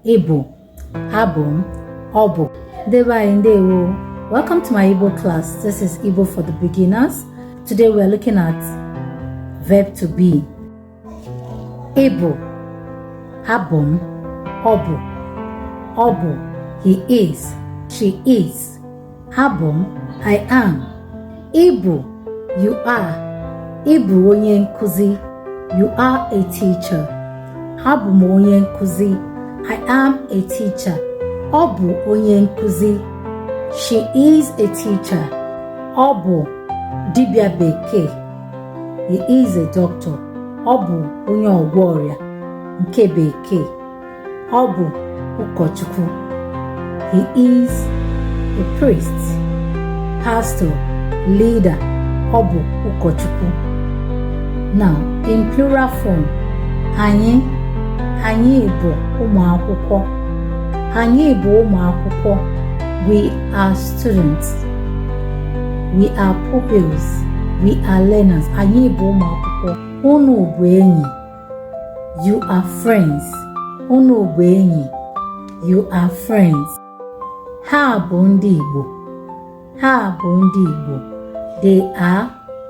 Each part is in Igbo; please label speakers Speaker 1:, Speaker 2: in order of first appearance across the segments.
Speaker 1: Igbo, Abum, Obu. Deba Ndewo. Welcome to my Igbo class. This is Igbo for the beginners. Today we are looking at verb to be. Igbo, Abum, Obu. Obu, he is, she is. Abum, I am. Igbo, you are. Igbo onye nkuzi, you are a teacher. Abum onye nkuzi, I am a teacher. Obu onye nkuzi, she is a teacher. Obu dibia bekee, he is a doctor. Obu onye ọgwọ ọrịa nke bekee. Obu ụkọchukwu, he is a priest. Pastor, leader. Obu ụkọchukwu. Now, in plural form, anyị bụ ụmụ akwụkwọ. Anyị bụ ụmụ akwụkwọ. We are students. We are pupils. We are learners. Anyị bụ ụmụ akwụkwọ. Unu bụ enyi. You are friends. Unu bụ enyi. You are friends. Ha bụ ndị Igbo. Ha bụ ndị Igbo. They are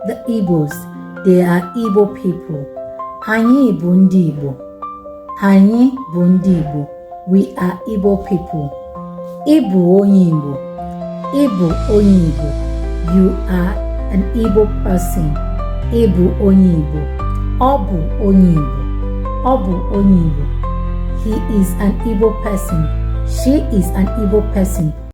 Speaker 1: the Igbos. They are Igbo people. Anyị bụ ndị Igbo. Anyị bụ ndị Igbo. We are Igbo people. Ịbụ onye Igbo. Ịbụ onye Igbo. You are an Igbo person. Ịbụ onye Igbo. Ọ bụ onye Igbo. Ọ bụ onye Igbo. He is an Igbo person. She is an Igbo person.